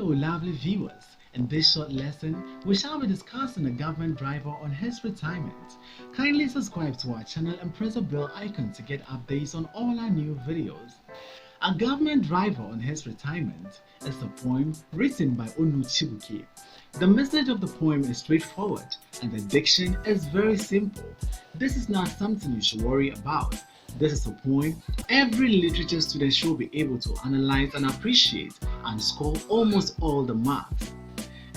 Hello lovely viewers, in this short lesson we shall be discussing a government driver on his retirement. Kindly subscribe to our channel and press the bell icon to get updates on all our new videos. A government driver on his retirement is a poem written by chibuke. The message of the poem is straightforward and the diction is very simple. This is not something you should worry about. This is a poem every literature student should be able to analyze and appreciate and score almost all the marks.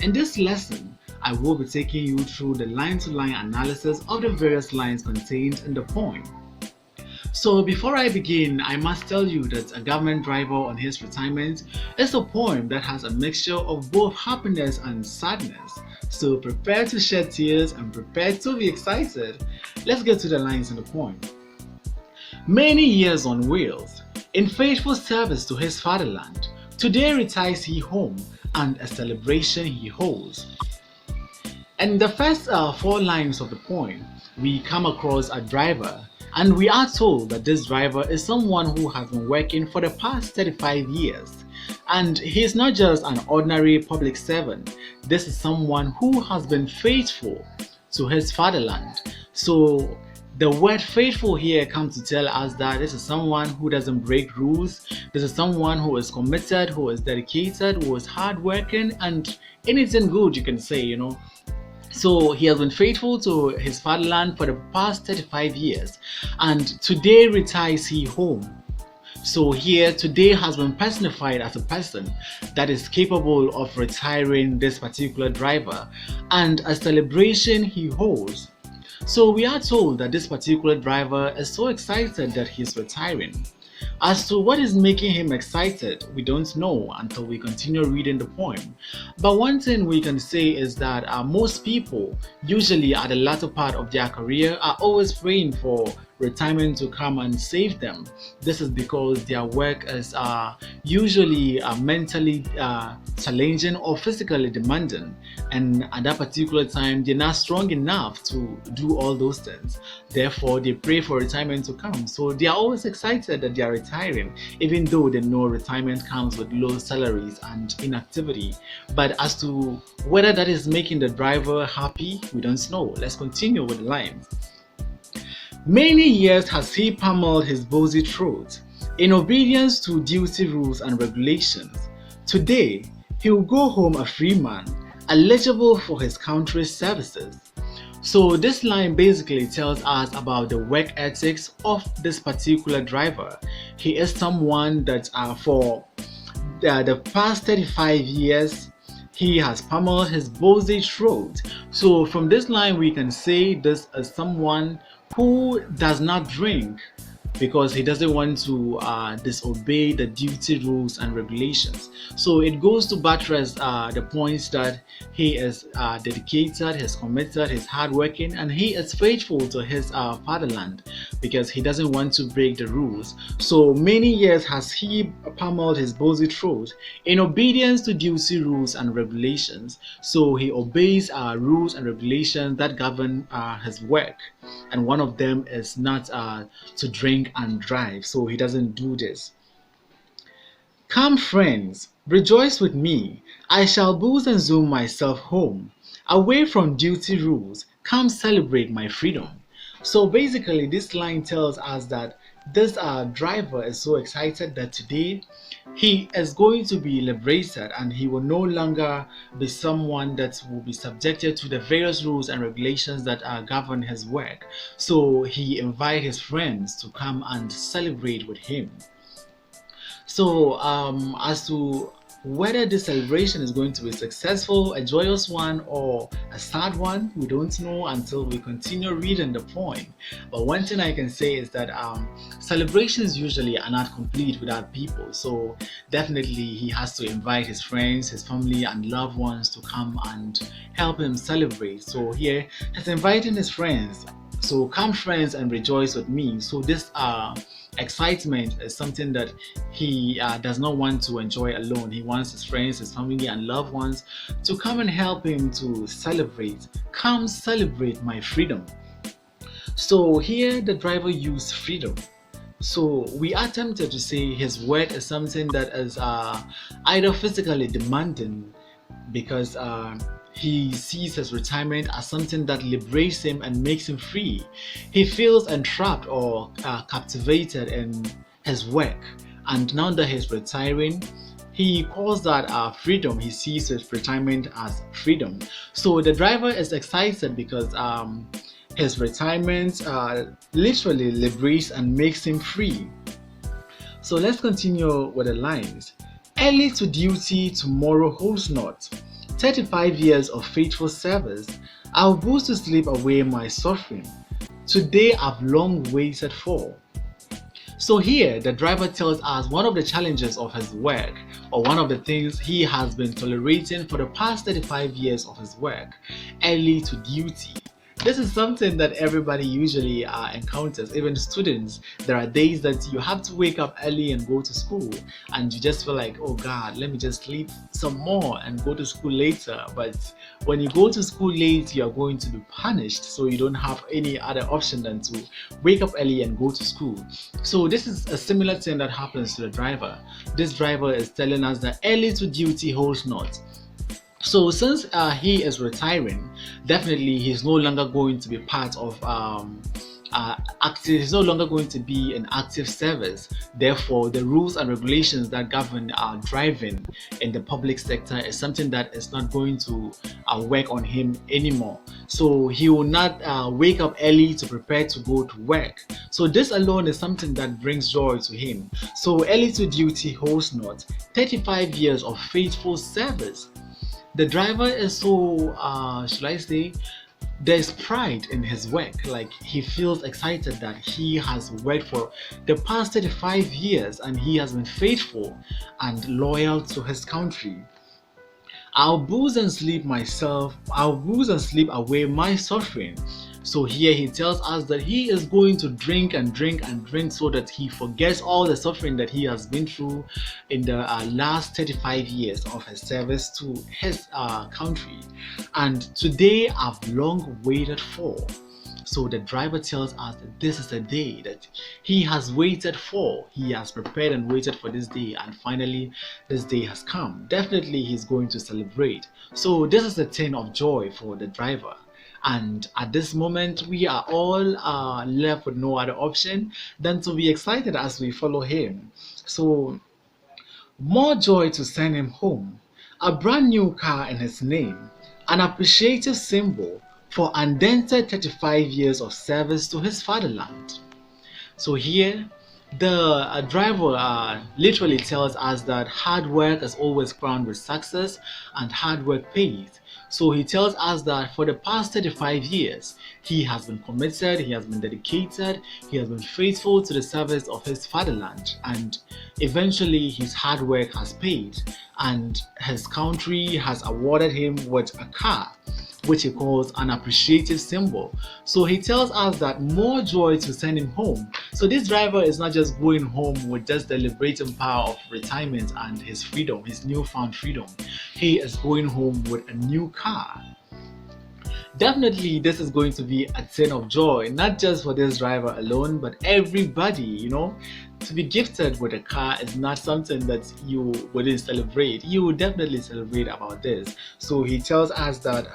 In this lesson, I will be taking you through the line-to-line analysis of the various lines contained in the poem. So before I begin, I must tell you that A Government Driver on His Retirement is a poem that has a mixture of both happiness and sadness. So prepare to shed tears and prepare to be excited. Let's get to the lines in the poem. Many years on wheels, in faithful service to his fatherland, today retires he home and a celebration he holds. In the first 4 lines of the poem, we come across a driver, and we are told that this driver is someone who has been working for the past 35 years. And he is not just an ordinary public servant, this is someone who has been faithful to his fatherland. So the word faithful here comes to tell us that this is someone who doesn't break rules. This is someone who is committed, who is dedicated, who is hardworking, and anything good you can say, So he has been faithful to his fatherland for the past 35 years, and today retires he home. So here, today has been personified as a person that is capable of retiring this particular driver, and a celebration he holds. So we are told that this particular driver is so excited that he's retiring. As to what is making him excited, we don't know until we continue reading the poem. But one thing we can say is that most people, usually at the latter part of their career, are always praying for retirement to come and save them. This is because their work is usually mentally challenging or physically demanding, and at that particular time they're not strong enough to do all those things. Therefore they pray for retirement to come. So they are always excited that they are retiring, even though they know retirement comes with low salaries and inactivity. But as to whether that is making the driver happy, we don't know. Let's continue with the lines. Many years has he pummeled his bossy throat in obedience to duty rules and regulations. Today, he will go home a free man, eligible for his country's services. So this line basically tells us about the work ethics of this particular driver. He is someone that for the past 35 years, he has pummeled his bossy throat. So from this line, we can say this is someone who does not drink because he doesn't want to disobey the duty rules and regulations. So it goes to buttress the points that he is dedicated, he's committed, he's hardworking, and he is faithful to his fatherland because he doesn't want to break the rules. So many years has he pummeled his bossy throat in obedience to duty rules and regulations. So he obeys rules and regulations that govern his work, and one of them is not to drink and drive, so he doesn't do this. Come friends, rejoice with me, I shall booze and zoom myself home. Away from duty rules, come celebrate my freedom. So basically this line tells us that this driver is so excited that today he is going to be liberated and he will no longer be someone that will be subjected to the various rules and regulations that govern his work. So he invites his friends to come and celebrate with him. So as to whether this celebration is going to be successful, a joyous one, or a sad one, we don't know until we continue reading the poem. But one thing I can say is that celebrations usually are not complete without people. So definitely he has to invite his friends, his family, and loved ones to come and help him celebrate. So here he's inviting his friends. So come friends and rejoice with me. So this excitement is something that he does not want to enjoy alone. He wants his friends, his family, and loved ones to come and help him to celebrate. Come celebrate my freedom. So here the driver used freedom. So we are tempted to say his work is something that is either physically demanding because he sees his retirement as something that liberates him and makes him free. He feels entrapped or captivated in his work, and now that he's retiring, he calls that freedom. He sees his retirement as freedom. So the driver is excited because his retirement literally liberates and makes him free. So let's continue with the lines. Early to duty, tomorrow holds not. 35 years of faithful service, I'll boost to sleep away my suffering. Today I've long waited for. So here, the driver tells us one of the challenges of his work, or one of the things he has been tolerating for the past 35 years of his work, early to duty. This is something that everybody usually encounters, even students. There are days that you have to wake up early and go to school, and you just feel like, oh God, let me just sleep some more and go to school later. But when you go to school late, you are going to be punished, so you don't have any other option than to wake up early and go to school. So this is a similar thing that happens to the driver. This driver is telling us that early to duty holds not. So since he is retiring, definitely he's no longer going to be part of active. He's no longer going to be in active service. Therefore, the rules and regulations that govern driving in the public sector is something that is not going to work on him anymore. So he will not wake up early to prepare to go to work. So this alone is something that brings joy to him. So early to duty holds not. 35 years of faithful service. The driver is so, should I say, there's pride in his work. Like, he feels excited that he has worked for the past 35 years and he has been faithful and loyal to his country. I'll booze and sleep away my suffering. So here he tells us that he is going to drink and drink and drink so that he forgets all the suffering that he has been through in the last 35 years of his service to his country. And today I've long waited for. So the driver tells us that this is a day that he has waited for. He has prepared and waited for this day, and finally this day has come. Definitely he's going to celebrate. So this is a thing of joy for the driver. And at this moment, we are all left with no other option than to be excited as we follow him. So more joy to send him home. A brand new car in his name. An appreciative symbol for undented 35 years of service to his fatherland. So here, the driver literally tells us that hard work is always crowned with success and hard work pays. So he tells us that for the past 35 years, he has been committed, he has been dedicated, he has been faithful to the service of his fatherland, and eventually his hard work has paid, and his country has awarded him with a car, which he calls an appreciative symbol. So he tells us that more joy to send him home. So this driver is not just going home with just the liberating power of retirement and his freedom, his newfound freedom. He is going home with a new car. Definitely this is going to be a thing of joy, not just for this driver alone, but everybody. To be gifted with a car is not something that you wouldn't celebrate. You would definitely celebrate about this. So he tells us that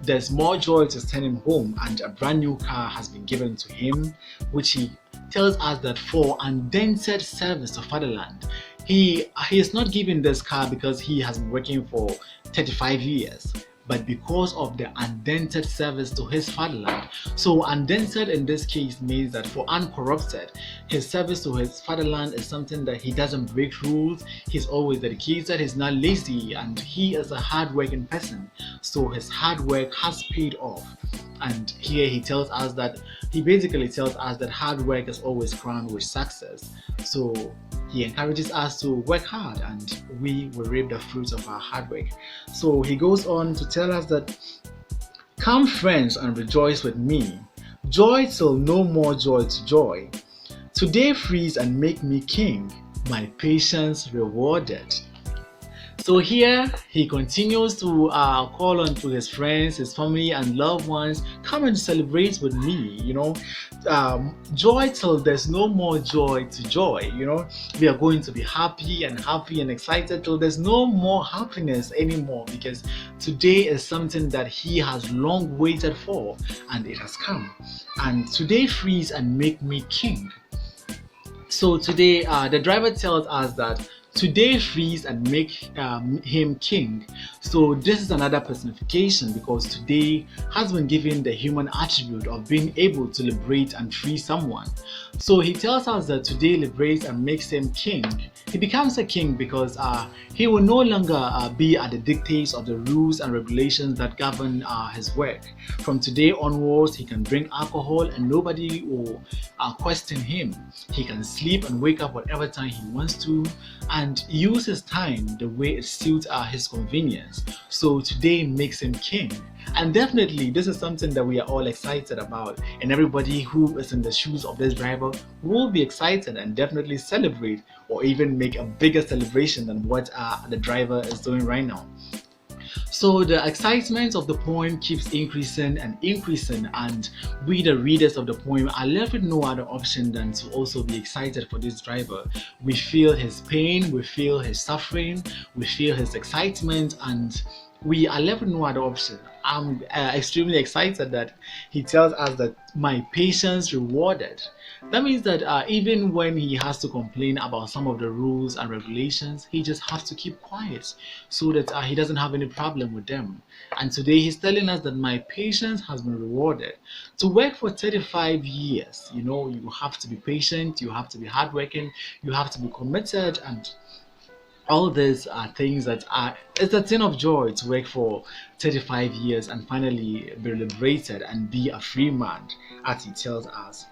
there's more joy to send him home, and a brand new car has been given to him, which he tells us that for undented service to fatherland. He is not given this car because he has been working for 35 years. But because of the undented service to his fatherland. So undented in this case means that for uncorrupted, his service to his fatherland is something that he doesn't break rules, he's always dedicated, he's not lazy, and he is a hard-working person. So his hard work has paid off. And here he tells us that, he basically tells us that hard work is always crowned with success. So he encourages us to work hard and we will reap the fruits of our hard work. So he goes on to tell us that, come friends and rejoice with me. Joy till no more joy to joy. Today freeze and make me king, my patience rewarded. So here he continues to call on to his friends, his family, and loved ones. Come and celebrate with me. Joy till there's no more joy to joy. We are going to be happy and excited till there's no more happiness anymore, because today is something that he has long waited for, and it has come. And today freeze and make me king. So today, the driver tells us that today freeze and make him king. So this is another personification, because today has been given the human attribute of being able to liberate and free someone. So he tells us that today liberates and makes him king. He becomes a king because he will no longer be at the dictates of the rules and regulations that govern his work. From today onwards, he can drink alcohol and nobody will question him. He can sleep and wake up whatever time he wants to, and use his time the way it suits his convenience. So today makes him king. And definitely this is something that we are all excited about, and everybody who is in the shoes of this driver will be excited and definitely celebrate, or even make a bigger celebration than what the driver is doing right now. So the excitement of the poem keeps increasing and increasing, and we, the readers of the poem, are left with no other option than to also be excited for this driver. We feel his pain, we feel his suffering, we feel his excitement, and we are left with no other option. I'm extremely excited that he tells us that my patience rewarded. That means that even when he has to complain about some of the rules and regulations, he just has to keep quiet so that he doesn't have any problem with them. And today he's telling us that my patience has been rewarded. To work for 35 years, you have to be patient, you have to be hardworking, you have to be committed, and all these are things that it's a thing of joy to work for 35 years and finally be liberated and be a free man, as he tells us.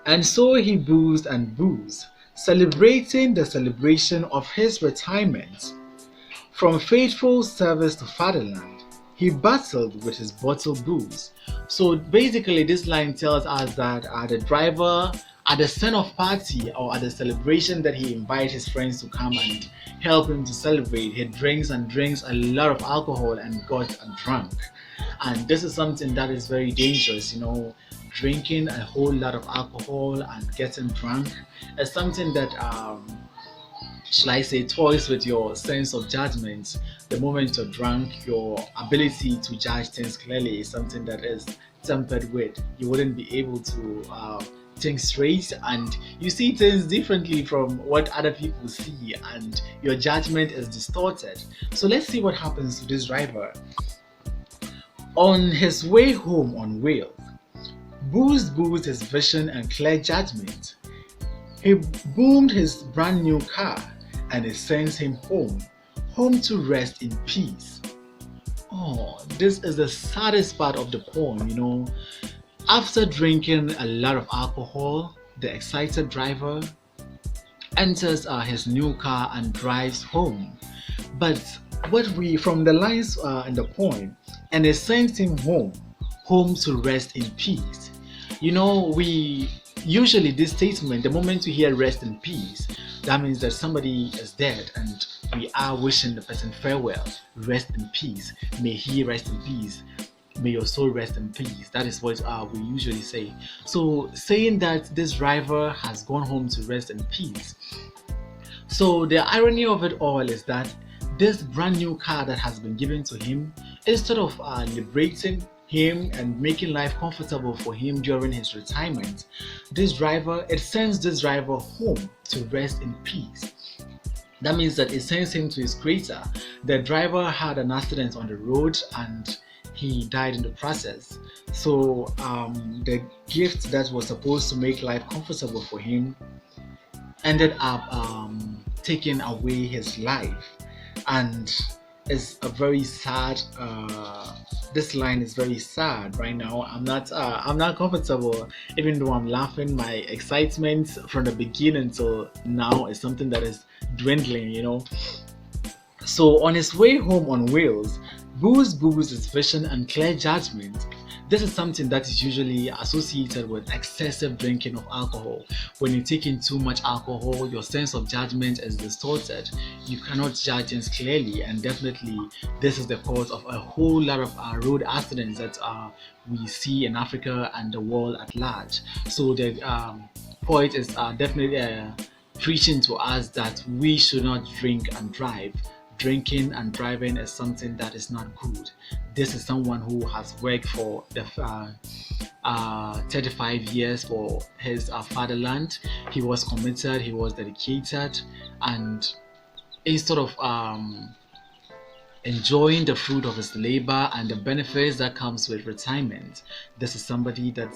And so he boozed and boozed, celebrating the celebration of his retirement. From faithful service to fatherland, he battled with his bottle booze. So basically this line tells us that the driver, at the send-off party or at the celebration that he invites his friends to come and help him to celebrate, he drinks and drinks a lot of alcohol and got drunk. And this is something that is very dangerous, drinking a whole lot of alcohol and getting drunk is something that shall I say, toys with your sense of judgment. The moment you're drunk, your ability to judge things clearly is something that is tempered with. You wouldn't be able to think straight, and you see things differently from what other people see, and your judgment is distorted. So let's see what happens to this driver. On his way home on wheels, boozed his vision and clear judgment. He boomed his brand new car, and it sends him home to rest in peace. Oh, this is the saddest part of the poem, After drinking a lot of alcohol, the excited driver enters his new car and drives home. But from the lines in the poem, and it sends him home to rest in peace. We usually, this statement, the moment you hear rest in peace, that means that somebody is dead and we are wishing the person farewell. Rest in peace. May he rest in peace. May your soul rest in peace. That is what we usually say. So saying that this driver has gone home to rest in peace. So the irony of it all is that this brand new car that has been given to him, instead of liberating him and making life comfortable for him during his retirement, it sends this driver home to rest in peace. That means that it sends him to his creator. The driver had an accident on the road and he died in the process. So the gift that was supposed to make life comfortable for him ended up taking away his life. And it's a very sad this line is very sad right now. I'm not comfortable, even though I'm laughing. My excitement from the beginning till now is something that is dwindling. So on his way home on wheels, boozed his vision and clear judgment. This is something that is usually associated with excessive drinking of alcohol. When you take in too much alcohol, your sense of judgment is distorted. You cannot judge things clearly, and definitely this is the cause of a whole lot of road accidents that we see in Africa and the world at large. So the poet is definitely preaching to us that we should not drink and drive. Drinking and driving is something that is not good. This is someone who has worked for the 35 years for his fatherland. He was committed, he was dedicated, and instead of enjoying the fruit of his labor and the benefits that comes with retirement, this is somebody that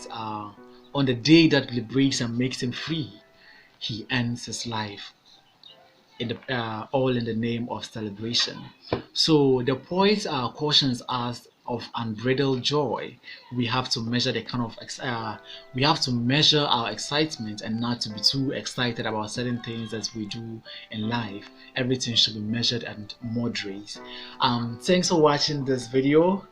on the day that liberates and makes him free, he ends his life in the all in the name of celebration. So the poet cautions us of unbridled joy. We have to measure the kind of we have to measure our excitement and not to be too excited about certain things that we do in life. Everything should be measured and moderate. Thanks for watching this video.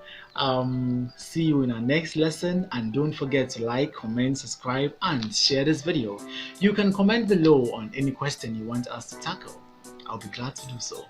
See you in our next lesson, and don't forget to like, comment, subscribe, and share this video. You can comment below on any question you want us to tackle. I'll be glad to do so.